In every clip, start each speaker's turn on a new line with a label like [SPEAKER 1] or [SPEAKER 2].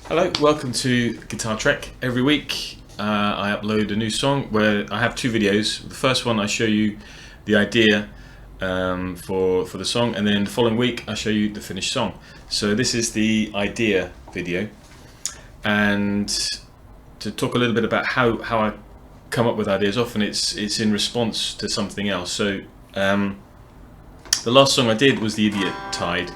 [SPEAKER 1] Hello, welcome to Guitar Trek. Every week I upload a new song where I have two videos. The first one I show you the idea for the song, and then the following week I show you the finished song. So this is the idea video, and to talk a little bit about how I come up with ideas. Often it's in response to something else. So the last song I did was The Idiot Tide,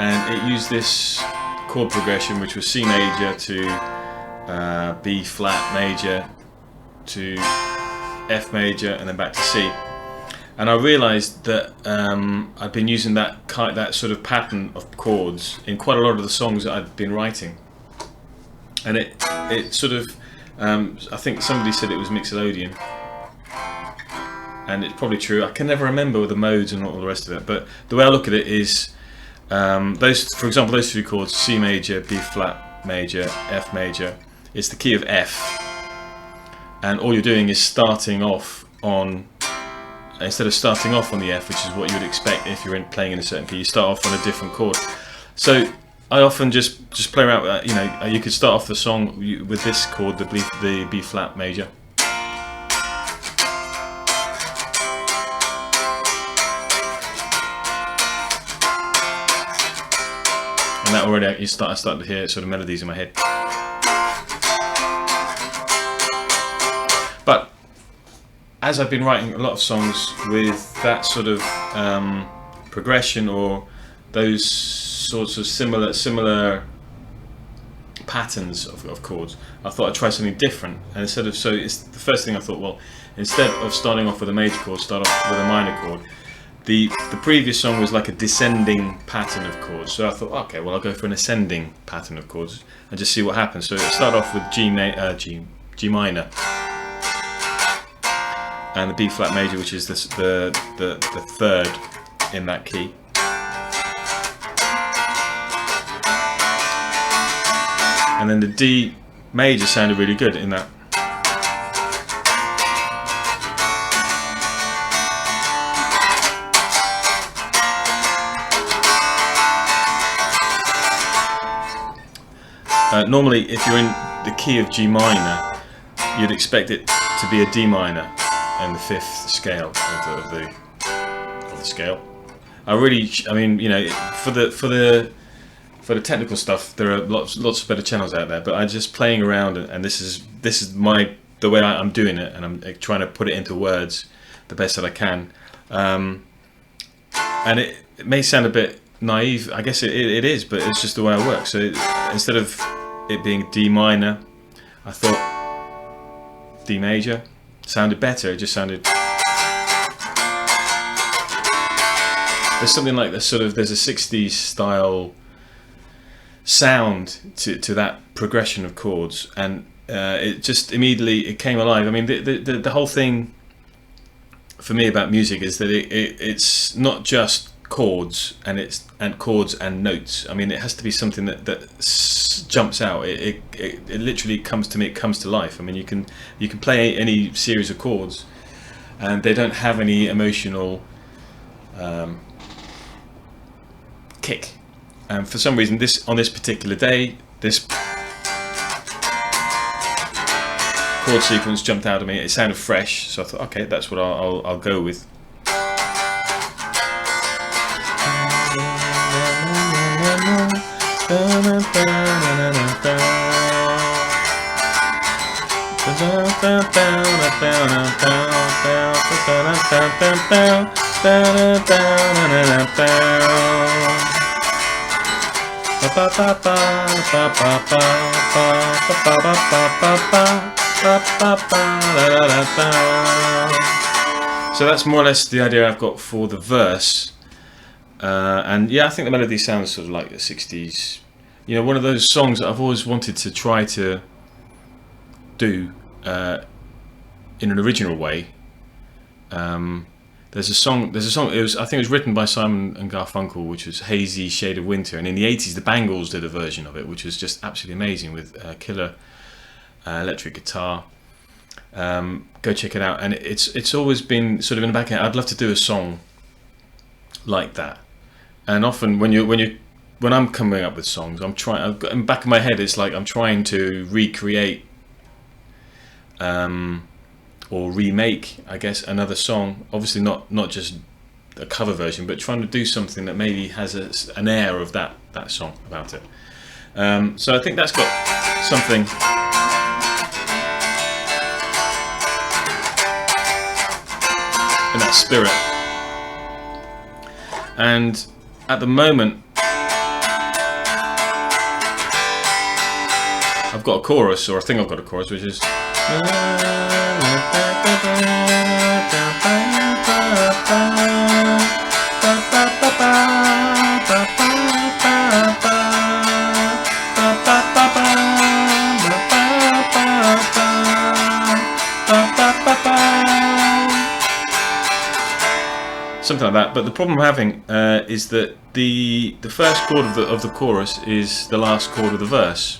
[SPEAKER 1] and it used this chord progression, which was C major to B flat major to F major and then back to C. And I realised that I'd been using that sort of pattern of chords in quite a lot of the songs that I'd been writing, and it sort of I think somebody said it was Mixolydian, and it's probably true. I can never remember the modes and all the rest of it, but the way I look at it is for example, those three chords, C major, B flat major, F major, it's the key of F, and all you're doing is starting off on, instead of starting off on the F, which is what you would expect if you're playing in a certain key, you start off on a different chord. So I often just play around with that. You know, you could start off the song with this chord, the B flat major, and that already I start to hear sort of melodies in my head. But as I've been writing a lot of songs with that sort of progression, or those sorts of similar patterns of chords, I thought I'd try something different. And so it's the first thing I thought, well, instead of starting off with a major chord, start off with a minor chord. The previous song was like a descending pattern of chords, so I thought, okay, well, I'll go for an ascending pattern of chords and just see what happens. So it started off with G minor and the B flat major, which is the third in that key, and then the D major sounded really good in that. Normally, if you're in the key of G minor, you'd expect it to be a D minor in the fifth scale of the scale. I mean, you know, for the technical stuff, there are lots of better channels out there. But I'm just playing around, and this is the way I'm doing it, and I'm trying to put it into words the best that I can. And it may sound a bit naive, I guess it is, but it's just the way I work. So instead of it being D minor, I thought D major sounded better. It just sounded, there's something like this sort of, there's a 60s style sound to that progression of chords, and it just immediately came alive. I mean, the whole thing for me about music is that it's not just chords and chords and notes. I mean, it has to be something that jumps out. It literally comes to me. It comes to life. I mean, you can play any series of chords, and they don't have any emotional kick. And for some reason, on this particular day, this chord sequence jumped out at me. It sounded fresh, so I thought, okay, that's what I'll go with. So that's more or less the idea I've got for the verse, and yeah, I think the melody sounds sort of like the 60s. You know, one of those songs that I've always wanted to try to do in an original way. There's a song. I think it was written by Simon and Garfunkel, which was "Hazy Shade of Winter." And in the '80s, the Bangles did a version of it, which was just absolutely amazing with killer electric guitar. Go check it out. And it's always been sort of in the back end. I'd love to do a song like that. And often when you're when I'm coming up with songs, I've got in the back of my head, it's like I'm trying to recreate or remake, I guess, another song. Obviously not just a cover version, but trying to do something that maybe has an air of that song about it. So I think that's got something in that spirit. And at the moment, I've got a chorus, or I think I've got a chorus, which is something like that. But the problem I'm having is that the first chord of the chorus is the last chord of the verse.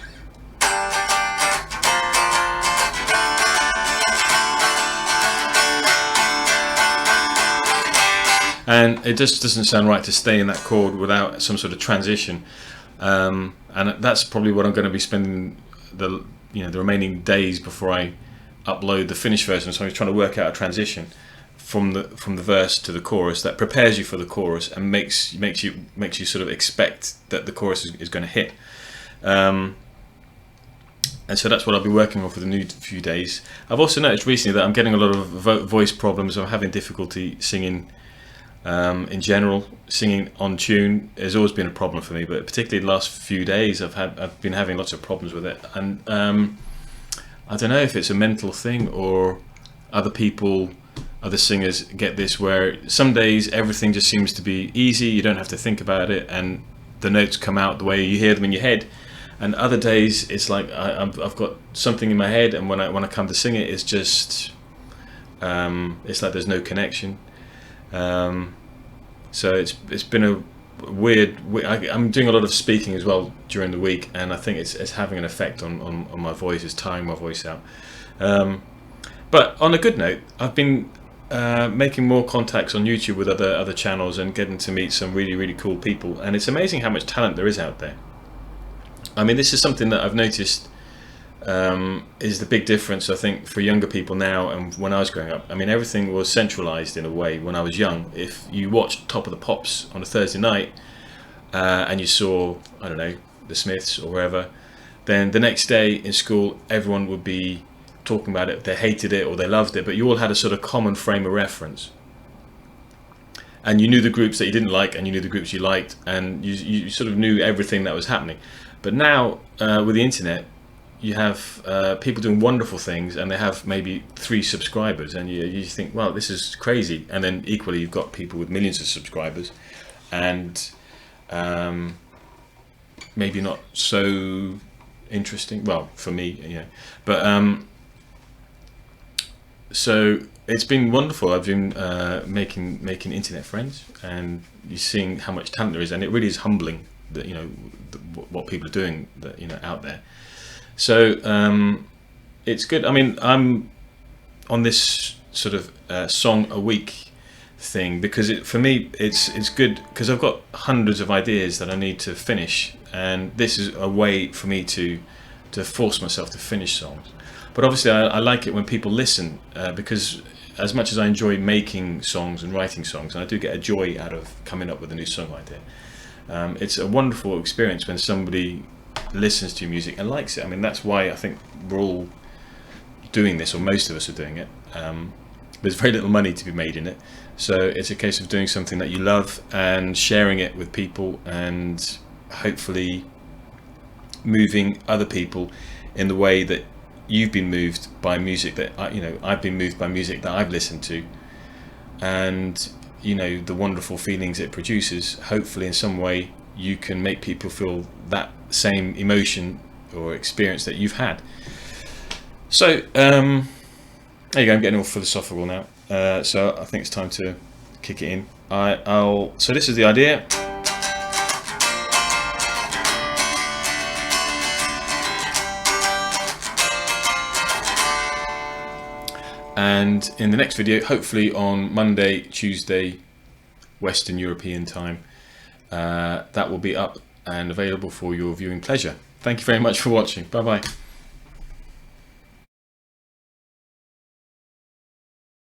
[SPEAKER 1] And it just doesn't sound right to stay in that chord without some sort of transition. And that's probably what I'm going to be spending the remaining days before I upload the finished version. So I'm trying to work out a transition from the verse to the chorus that prepares you for the chorus and makes you sort of expect that the chorus is going to hit. And so that's what I'll be working on for the new few days. I've also noticed recently that I'm getting a lot of voice problems. I'm having difficulty singing. In general, singing on tune has always been a problem for me, but particularly the last few days I've been having lots of problems with it. And I don't know if it's a mental thing or other singers get this, where some days everything just seems to be easy, you don't have to think about it, and the notes come out the way you hear them in your head. And other days it's like I've got something in my head, and when I come to sing it, it's just it's like there's no connection. So it's been a weird. I'm doing a lot of speaking as well during the week, and I think it's having an effect on my voice. It's tiring my voice out. But on a good note, I've been making more contacts on YouTube with other channels and getting to meet some really cool people. And it's amazing how much talent there is out there. I mean, this is something that I've noticed is the big difference, I think, for younger people now and when I was growing up. I mean, everything was centralized in a way when I was young. If you watched Top of the Pops on a Thursday night and you saw, I don't know, the Smiths or wherever, then the next day in school everyone would be talking about it. They hated it or they loved it, but you all had a sort of common frame of reference. And you knew the groups that you didn't like and you knew the groups you liked, and you sort of knew everything that was happening. But now with the internet, you have people doing wonderful things, and they have maybe 3 subscribers, and you think, well, this is crazy. And then equally, you've got people with millions of subscribers, and maybe not so interesting. Well, for me, But so it's been wonderful. I've been making internet friends, and you're seeing how much talent there is, and it really is humbling that what people are doing out there. So it's good. I mean, I'm on this sort of song a week thing because for me it's good because I've got hundreds of ideas that I need to finish, and this is a way for me to force myself to finish songs. But obviously I like it when people listen because as much as I enjoy making songs and writing songs, and I do get a joy out of coming up with a new song idea, it's a wonderful experience when somebody listens to your music and likes it. I mean, that's why I think we're all doing this, or most of us are doing it. There's very little money to be made in it, so it's a case of doing something that you love and sharing it with people, and hopefully moving other people in the way that you've been moved by music that I've been moved by music that I've listened to, and the wonderful feelings it produces. Hopefully in some way you can make people feel that same emotion or experience that you've had. So there you go. I'm getting all philosophical now. So I think it's time to kick it in. So this is the idea. And in the next video, hopefully on Monday, Tuesday, Western European time, that will be up and available for your viewing pleasure. Thank you very much for watching. Bye bye.